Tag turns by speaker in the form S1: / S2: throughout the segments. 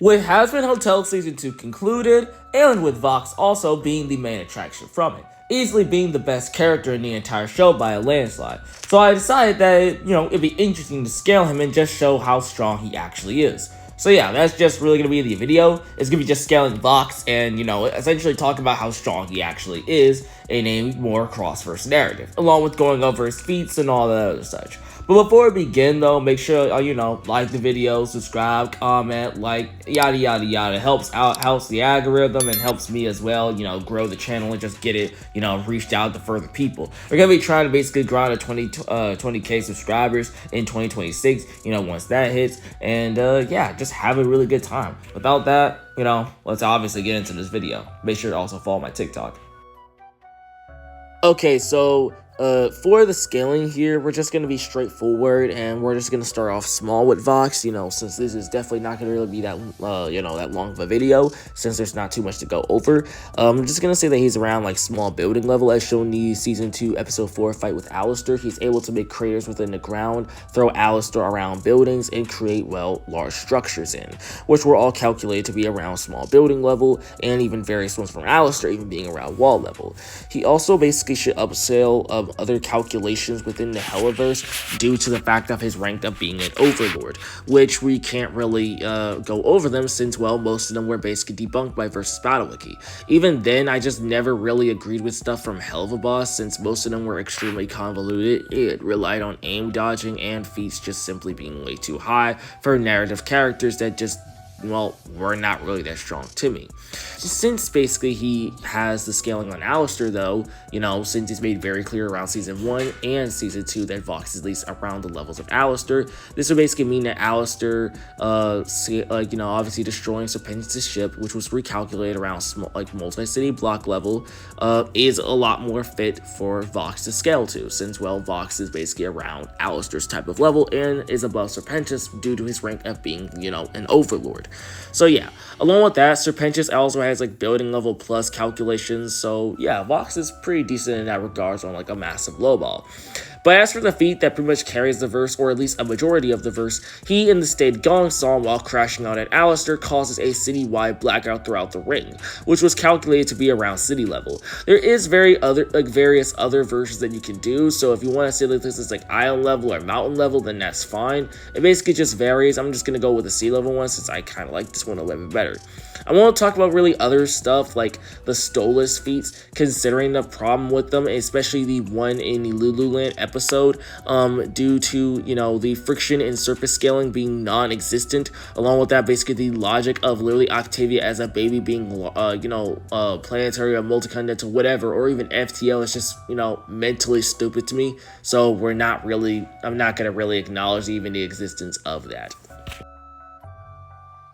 S1: With Hazbin Hotel Season 2 concluded, and with Vox also being the main attraction from it, easily being the best character in the entire show by a landslide. So I decided that, it'd be interesting to scale him and just show how strong he actually is. So yeah, that's just really going to be the video. It's going to be just scaling Vox and, essentially talking about how strong he actually is in a more cross-verse narrative, along with going over his feats and all that other such. But before we begin though, make sure, like the video, subscribe, comment, yada yada yada. Helps the algorithm and helps me as well, grow the channel and just get it, reached out to further people. We're going to be trying to basically grind to 20k subscribers in 2026, once that hits. And yeah, just have a really good time. Without that, let's obviously get into this video. Make sure to also follow my TikTok. Okay, so for the scaling here, we're just going to be straightforward, and we're just going to start off small with Vox, since this is definitely not going to really be that, that long of a video, since there's not too much to go over. I'm just going to say that he's around, small building level, as shown in the Season 2, Episode 4 fight with Alistair. He's able to make craters within the ground, throw Alistair around buildings, and create, large structures in, which were all calculated to be around small building level, and even various ones from Alistair even being around wall level. He also basically should upscale other calculations within the Helliverse due to the fact of his rank of being an Overlord, which we can't really go over them since, most of them were basically debunked by Versus Battle Wiki. Even then, I just never really agreed with stuff from Helva Boss since most of them were extremely convoluted. It relied on aim dodging and feats just simply being way too high for narrative characters that just were not really that strong to me. Since basically he has the scaling on Alistair though, since it's made very clear around Season 1 and Season 2 that Vox is at least around the levels of Alistair, this would basically mean that Alistair, obviously destroying Serpentius' ship, which was recalculated around small, multi-city block level, is a lot more fit for Vox to scale to, since, Vox is basically around Alistair's type of level and is above Serpentius due to his rank of being, an Overlord. So yeah, along with that, Serpentius also has building level plus calculations, so yeah, Vox is pretty decent in that regards on a massive lowball. But as for the feat that pretty much carries the verse, or at least a majority of the verse, he in the state Gong Song while crashing out at Alistair causes a citywide blackout throughout the ring, which was calculated to be around city level. There is various other versions that you can do, so if you want to say that this is island level or mountain level, then that's fine. It basically just varies. I'm just going to go with the sea level one since I kind of like this one a little bit better. I want to talk about really other stuff like the Stolas feats, considering the problem with them, especially the one in the Lululand episode, due to, the friction in surface scaling being non-existent. Along with that, basically the logic of literally Octavia as a baby being, planetary or multi-continental, whatever, or even FTL is just, mentally stupid to me. So I'm not going to really acknowledge even the existence of that.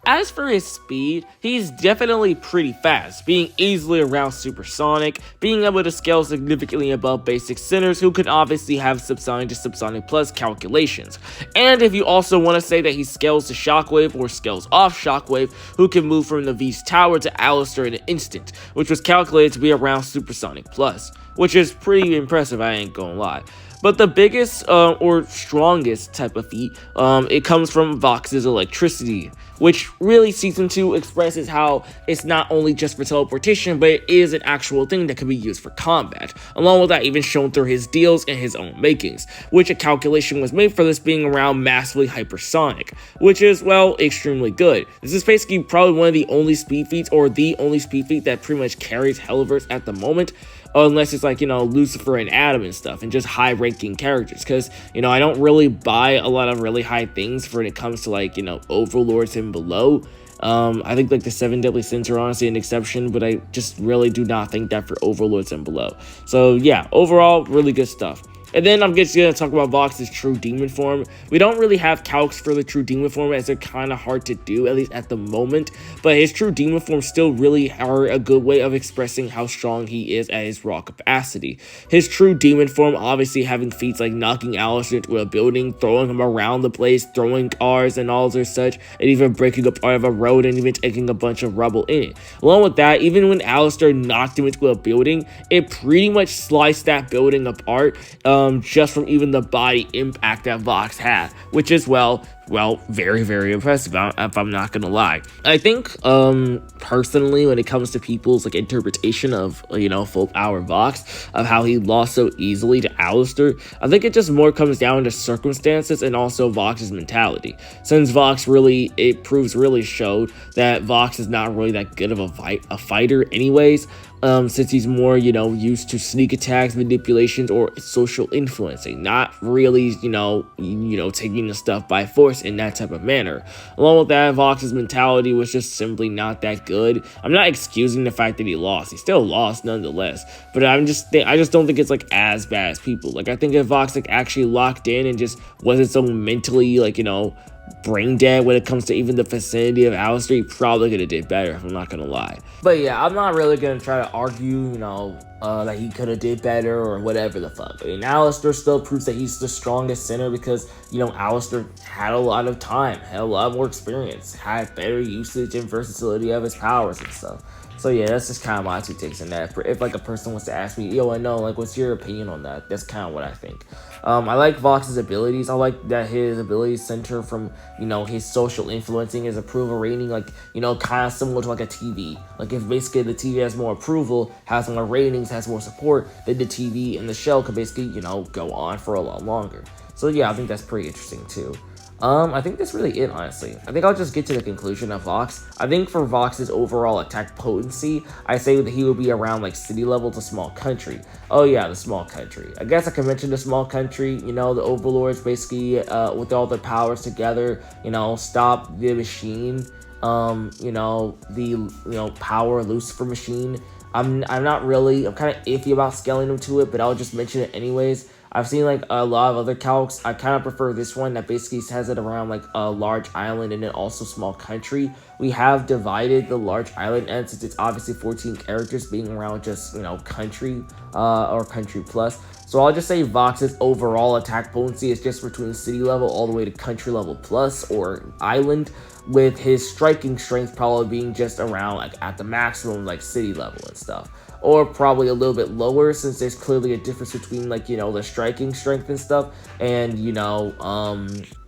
S1: As for his speed, he's definitely pretty fast, being easily around supersonic, being able to scale significantly above basic centers who could obviously have subsonic to subsonic plus calculations. And if you also want to say that he scales to Shockwave or scales off Shockwave, who can move from the V's tower to Alistair in an instant, which was calculated to be around supersonic plus, which is pretty impressive, I ain't gonna lie. But the biggest or strongest type of feat, it comes from Vox's electricity, which really Season 2 expresses how it's not only just for teleportation, but it is an actual thing that can be used for combat, along with that even shown through his deals and his own makings, which a calculation was made for this being around massively hypersonic, which is, extremely good. This is basically probably one of the only speed feats, or the only speed feat that pretty much carries Helliverse at the moment, unless it's Lucifer and Adam and stuff, and just high-ranking characters, because, I don't really buy a lot of really high things when it comes to, Overlords and below. I think the 7 Deadly Sins are honestly an exception, but I just really do not think that for Overlords and below. So yeah, overall, really good stuff. And then I'm just going to talk about Vox's true demon form. We don't really have calcs for the true demon form, as they're kind of hard to do, at least at the moment. But his true demon form still really are a good way of expressing how strong he is at his raw capacity. His true demon form obviously having feats like knocking Alistair into a building, throwing him around the place, throwing cars and all their such, and even breaking up part of a road and even taking a bunch of rubble in it. Along with that, even when Alistair knocked him into a building, it pretty much sliced that building apart, just from even the body impact that Vox had, which is, well, very, very impressive, if I'm not gonna lie. I think, personally, when it comes to people's, like, interpretation of, full power Vox, of how he lost so easily to Alistair, I think it just more comes down to circumstances and also Vox's mentality. Since Vox really, it proves really showed that Vox is not really that good of a fighter anyways, since he's more, used to sneak attacks, manipulations, or social influencing, not really, taking the stuff by force in that type of manner. Along with that, Vox's mentality was just simply not that good. I'm not excusing the fact that he lost. He still lost nonetheless, but I just don't think it's like as bad as people. Like, I think if Vox like actually locked in and just wasn't so mentally like, brain dead when it comes to even the vicinity of Alistair, he probably could have did better, if I'm not gonna lie. But yeah, I'm not really gonna try to argue, that he could have did better or whatever the fuck. I mean, Alistair still proves that he's the strongest center because, Alistair had a lot of time, had a lot more experience, had better usage and versatility of his powers and stuff. So yeah, that's just kind of my two takes on that. If like a person wants to ask me, yo, I know, like, what's your opinion on that? That's kind of what I think. I like Vox's abilities. I like that his abilities center from, his social influencing, his approval rating, like, kind of similar to like a TV. Like, if basically the TV has more approval, has more ratings, has more support, then the TV and the show could basically, go on for a lot longer. So yeah, I think that's pretty interesting too. I think that's really it, honestly. I think I'll just get to the conclusion of Vox. I think for Vox's overall attack potency, I say that he would be around like city level to small country. Oh yeah, the small country. I guess I can mention the small country, the overlords basically, with all their powers together, stop the machine, the power Lucifer machine. I'm kind of iffy about scaling them to it, but I'll just mention it anyways. I've seen like a lot of other calcs. I kind of prefer this one that basically has it around like a large island and then also small country. We have divided the large island, and since it's obviously 14 characters, being around just, country or country plus. So I'll just say Vox's overall attack potency is just between city level all the way to country level plus or island, with his striking strength probably being just around like at the maximum like city level and stuff. Or probably a little bit lower, since there's clearly a difference between like, the striking strength and stuff and,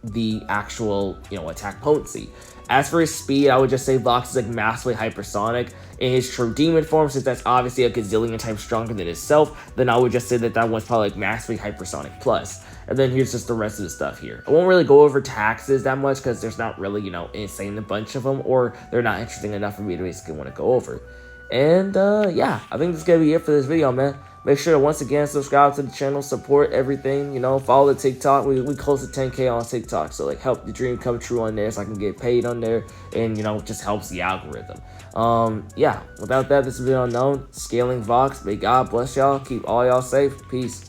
S1: the actual, attack potency. As for his speed, I would just say Vox is like massively hypersonic. In his true demon form, since that's obviously a gazillion times stronger than itself, then I would just say that that one's probably like massively hypersonic plus. And then here's just the rest of the stuff here. I won't really go over taxes that much because there's not really, insane a bunch of them, or they're not interesting enough for me to basically want to go over. And yeah, I think that's gonna be it for this video, man. Make sure to once again subscribe to the channel, support everything, follow the TikTok. We close to 10K on TikTok, so like help the dream come true on there so I can get paid on there, and just helps the algorithm. Yeah, without that, this has been Unknown, Scaling Vox. May God bless y'all, keep all y'all safe, peace.